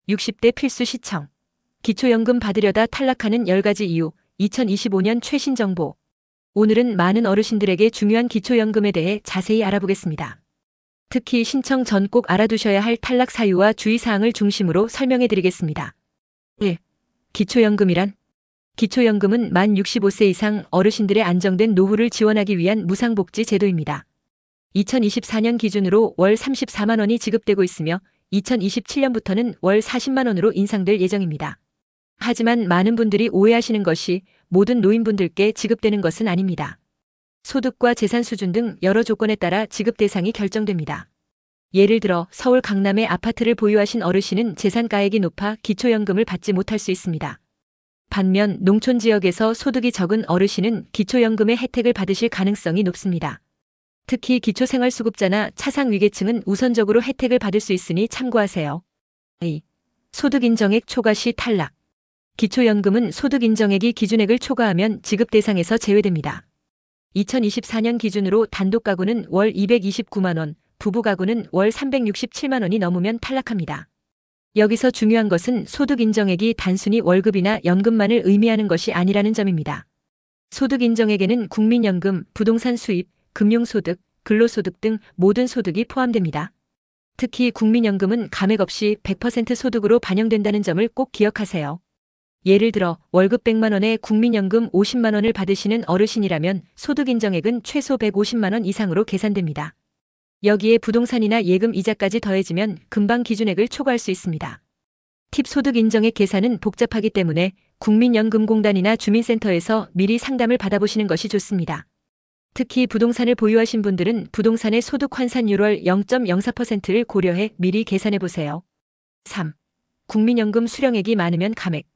60대 필수 시청. 기초연금 받으려다 탈락하는 10가지 이유. 2025년 최신 정보. 오늘은 많은 어르신들에게 중요한 기초연금에 대해 자세히 알아보겠습니다. 특히 신청 전 꼭 알아두셔야 할 탈락 사유와 주의사항을 중심으로 설명해 드리겠습니다. 1. 기초연금이란? 기초연금은 만 65세 이상 어르신들의 안정된 노후를 지원하기 위한 무상복지 제도입니다. 2024년 기준으로 월 34만 원이 지급되고 있으며 2027년부터는 월 40만 원으로 인상될 예정입니다. 하지만 많은 분들이 오해하시는 것이 모든 노인분들께 지급되는 것은 아닙니다. 소득과 재산 수준 등 여러 조건에 따라 지급 대상이 결정됩니다. 예를 들어 서울 강남의 아파트를 보유하신 어르신은 재산가액이 높아 기초연금을 받지 못할 수 있습니다. 반면 농촌 지역에서 소득이 적은 어르신은 기초연금의 혜택을 받으실 가능성이 높습니다. 특히 기초생활수급자나 차상위계층은 우선적으로 혜택을 받을 수 있으니 참고하세요. 2. 소득인정액 초과 시 탈락. 기초연금은 소득인정액이 기준액을 초과하면 지급 대상에서 제외됩니다. 2024년 기준으로 단독 가구는 월 229만 원, 부부 가구는 월 367만 원이 넘으면 탈락합니다. 여기서 중요한 것은 소득인정액이 단순히 월급이나 연금만을 의미하는 것이 아니라는 점입니다. 소득인정액에는 국민연금, 부동산 수입, 금융소득, 근로소득 등 모든 소득이 포함됩니다. 특히 국민연금은 감액 없이 100% 소득으로 반영된다는 점을 꼭 기억하세요. 예를 들어 월급 100만 원에 국민연금 50만 원을 받으시는 어르신이라면 소득인정액은 최소 150만 원 이상으로 계산됩니다. 여기에 부동산이나 예금 이자까지 더해지면 금방 기준액을 초과할 수 있습니다. 팁 소득인정액 계산은 복잡하기 때문에 국민연금공단이나 주민센터에서 미리 상담을 받아보시는 것이 좋습니다. 특히 부동산을 보유하신 분들은 부동산의 소득 환산율월 0.04%를 고려해 미리 계산해 보세요. 3. 국민연금 수령액이 많으면 감액.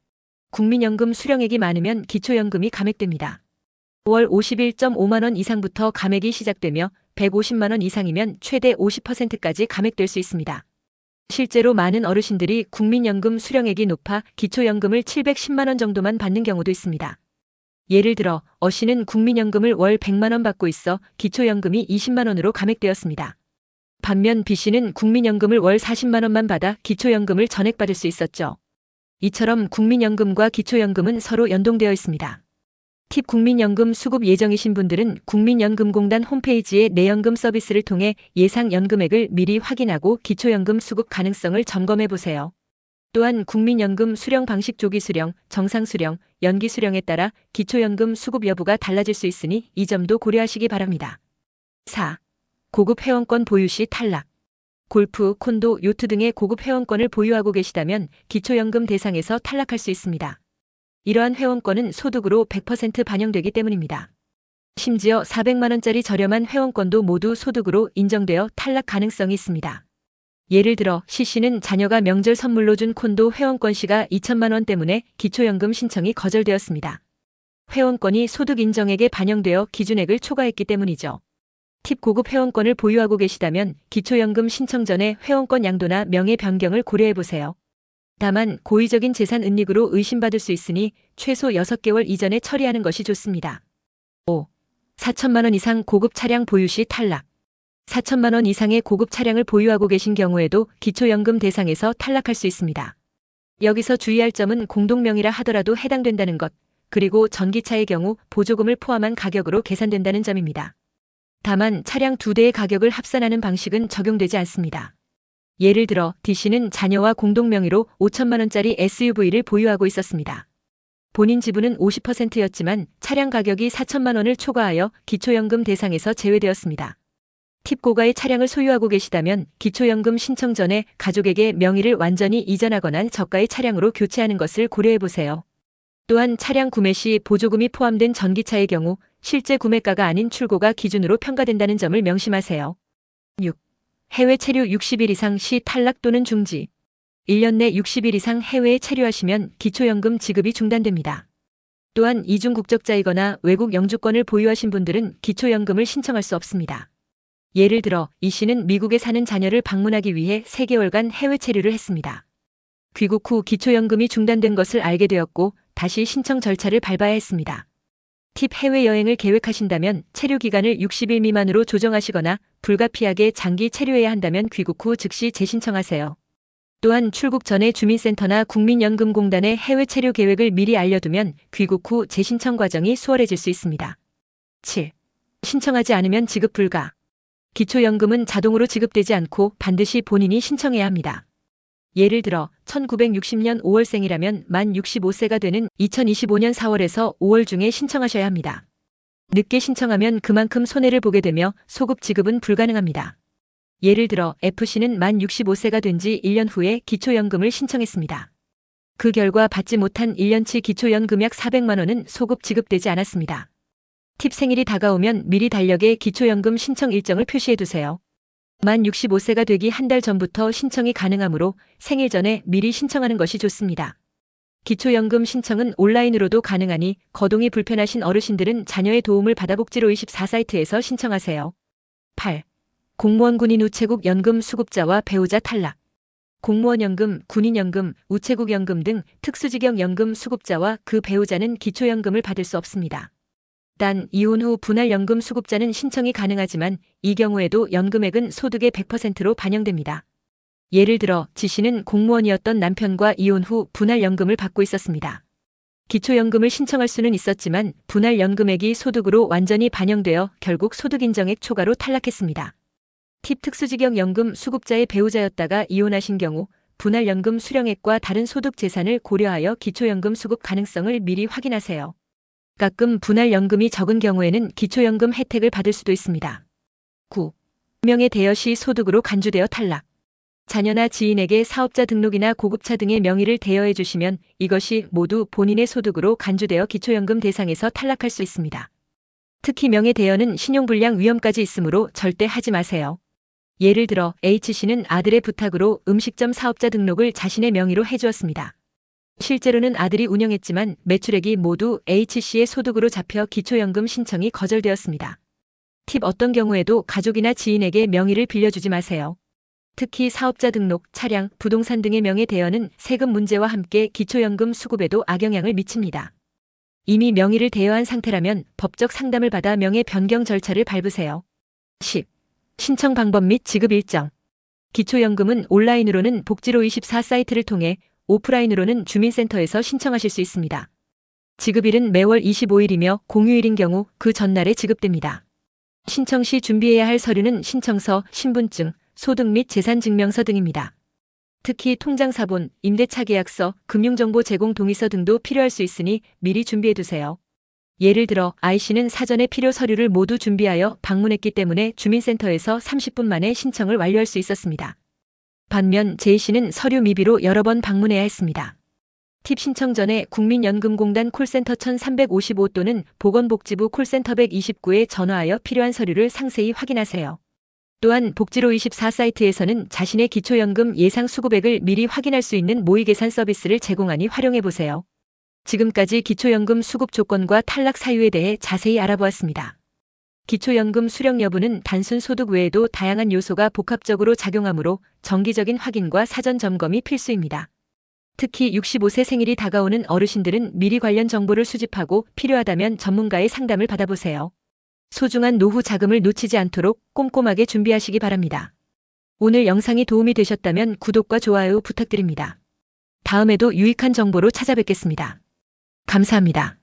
국민연금 수령액이 많으면 기초연금이 감액됩니다. 월 51.5만 원 이상부터 감액이 시작되며 150만 원 이상이면 최대 50%까지 감액될 수 있습니다. 실제로 많은 어르신들이 국민연금 수령액이 높아 기초연금을 710만 원 정도만 받는 경우도 있습니다. 예를 들어 어 씨는 국민연금을 월 100만 원 받고 있어 기초연금이 20만 원으로 감액되었습니다. 반면 B 씨는 국민연금을 월 40만 원만 받아 기초연금을 전액받을 수 있었죠. 이처럼 국민연금과 기초연금은 서로 연동되어 있습니다. 팁 국민연금 수급 예정이신 분들은 국민연금공단 홈페이지의 내연금 서비스를 통해 예상 연금액을 미리 확인하고 기초연금 수급 가능성을 점검해 보세요. 또한 국민연금 수령 방식 조기 수령, 정상 수령, 연기 수령에 따라 기초연금 수급 여부가 달라질 수 있으니 이 점도 고려하시기 바랍니다. 4. 고급 회원권 보유 시 탈락. 골프, 콘도, 요트 등의 고급 회원권을 보유하고 계시다면 기초연금 대상에서 탈락할 수 있습니다. 이러한 회원권은 소득으로 100% 반영되기 때문입니다. 심지어 400만 원짜리 저렴한 회원권도 모두 소득으로 인정되어 탈락 가능성이 있습니다. 예를 들어 C씨는 자녀가 명절 선물로 준 콘도 회원권 시가 2천만 원 때문에 기초연금 신청이 거절되었습니다. 회원권이 소득 인정액에 반영되어 기준액을 초과했기 때문이죠. 팁 고급 회원권을 보유하고 계시다면 기초연금 신청 전에 회원권 양도나 명의 변경을 고려해보세요. 다만 고의적인 재산 은닉으로 의심받을 수 있으니 최소 6개월 이전에 처리하는 것이 좋습니다. 5. 4천만 원 이상 고급 차량 보유 시 탈락. 4천만 원 이상의 고급 차량을 보유하고 계신 경우에도 기초연금 대상에서 탈락할 수 있습니다. 여기서 주의할 점은 공동명의라 하더라도 해당된다는 것, 그리고 전기차의 경우 보조금을 포함한 가격으로 계산된다는 점입니다. 다만 차량 2대의 가격을 합산하는 방식은 적용되지 않습니다. 예를 들어 D씨는 자녀와 공동명의로 5천만 원짜리 SUV를 보유하고 있었습니다. 본인 지분은 50%였지만 차량 가격이 4천만 원을 초과하여 기초연금 대상에서 제외되었습니다. 팁 고가의 차량을 소유하고 계시다면 기초연금 신청 전에 가족에게 명의를 완전히 이전하거나 저가의 차량으로 교체하는 것을 고려해보세요. 또한 차량 구매 시 보조금이 포함된 전기차의 경우 실제 구매가가 아닌 출고가 기준으로 평가된다는 점을 명심하세요. 6. 해외 체류 60일 이상 시 탈락 또는 중지. 1년 내 60일 이상 해외에 체류하시면 기초연금 지급이 중단됩니다. 또한 이중 국적자이거나 외국 영주권을 보유하신 분들은 기초연금을 신청할 수 없습니다. 예를 들어 이 씨는 미국에 사는 자녀를 방문하기 위해 3개월간 해외 체류를 했습니다. 귀국 후 기초연금이 중단된 것을 알게 되었고 다시 신청 절차를 밟아야 했습니다. 팁 해외여행을 계획하신다면 체류 기간을 60일 미만으로 조정하시거나 불가피하게 장기 체류해야 한다면 귀국 후 즉시 재신청하세요. 또한 출국 전에 주민센터나 국민연금공단의 해외 체류 계획을 미리 알려두면 귀국 후 재신청 과정이 수월해질 수 있습니다. 7. 신청하지 않으면 지급 불가. 기초연금은 자동으로 지급되지 않고 반드시 본인이 신청해야 합니다. 예를 들어 1960년 5월생이라면 만 65세가 되는 2025년 4월에서 5월 중에 신청하셔야 합니다. 늦게 신청하면 그만큼 손해를 보게 되며 소급 지급은 불가능합니다. 예를 들어 F씨는 만 65세가 된 지 1년 후에 기초연금을 신청했습니다. 그 결과 받지 못한 1년치 기초연금 약 400만 원은 소급 지급되지 않았습니다. 팁 생일이 다가오면 미리 달력에 기초연금 신청 일정을 표시해두세요. 만 65세가 되기 한 달 전부터 신청이 가능하므로 생일 전에 미리 신청하는 것이 좋습니다. 기초연금 신청은 온라인으로도 가능하니 거동이 불편하신 어르신들은 자녀의 도움을 받아 복지로24 사이트에서 신청하세요. 8. 공무원 군인 우체국 연금 수급자와 배우자 탈락. 공무원연금, 군인연금, 우체국연금 등 특수직역 연금 수급자와 그 배우자는 기초연금을 받을 수 없습니다. 단 이혼 후 분할연금 수급자는 신청이 가능하지만 이 경우에도 연금액은 소득의 100%로 반영됩니다. 예를 들어 지 씨는 공무원이었던 남편과 이혼 후 분할연금을 받고 있었습니다. 기초연금을 신청할 수는 있었지만 분할연금액이 소득으로 완전히 반영되어 결국 소득인정액 초과로 탈락했습니다. 팁 특수직역 연금 수급자의 배우자였다가 이혼하신 경우 분할연금 수령액과 다른 소득 재산을 고려하여 기초연금 수급 가능성을 미리 확인하세요. 가끔 분할연금이 적은 경우에는 기초연금 혜택을 받을 수도 있습니다. 9. 명의 대여 시 소득으로 간주되어 탈락. 자녀나 지인에게 사업자 등록이나 고급차 등의 명의를 대여해 주시면 이것이 모두 본인의 소득으로 간주되어 기초연금 대상에서 탈락할 수 있습니다. 특히 명의 대여는 신용불량 위험까지 있으므로 절대 하지 마세요. 예를 들어 H씨는 아들의 부탁으로 음식점 사업자 등록을 자신의 명의로 해주었습니다. 실제로는 아들이 운영했지만 매출액이 모두 H씨의 소득으로 잡혀 기초연금 신청이 거절되었습니다. 팁 어떤 경우에도 가족이나 지인에게 명의를 빌려주지 마세요. 특히 사업자 등록, 차량, 부동산 등의 명의 대여는 세금 문제와 함께 기초연금 수급에도 악영향을 미칩니다. 이미 명의를 대여한 상태라면 법적 상담을 받아 명의 변경 절차를 밟으세요. 10. 신청 방법 및 지급 일정. 기초연금은 온라인으로는 복지로24 사이트를 통해 오프라인으로는 주민센터에서 신청하실 수 있습니다. 지급일은 매월 25일이며 공휴일인 경우 그 전날에 지급됩니다. 신청 시 준비해야 할 서류는 신청서, 신분증, 소득 및 재산증명서 등입니다. 특히 통장사본, 임대차 계약서, 금융정보 제공 동의서 등도 필요할 수 있으니 미리 준비해두세요. 예를 들어 I씨는 사전에 필요 서류를 모두 준비하여 방문했기 때문에 주민센터에서 30분 만에 신청을 완료할 수 있었습니다. 반면 J씨는 서류 미비로 여러 번 방문해야 했습니다. 팁 신청 전에 국민연금공단 콜센터 1355 또는 보건복지부 콜센터 129에 전화하여 필요한 서류를 상세히 확인하세요. 또한 복지로24 사이트에서는 자신의 기초연금 예상 수급액을 미리 확인할 수 있는 모의계산 서비스를 제공하니 활용해보세요. 지금까지 기초연금 수급 조건과 탈락 사유에 대해 자세히 알아보았습니다. 기초연금 수령 여부는 단순 소득 외에도 다양한 요소가 복합적으로 작용하므로 정기적인 확인과 사전 점검이 필수입니다. 특히 65세 생일이 다가오는 어르신들은 미리 관련 정보를 수집하고 필요하다면 전문가의 상담을 받아보세요. 소중한 노후 자금을 놓치지 않도록 꼼꼼하게 준비하시기 바랍니다. 오늘 영상이 도움이 되셨다면 구독과 좋아요 부탁드립니다. 다음에도 유익한 정보로 찾아뵙겠습니다. 감사합니다.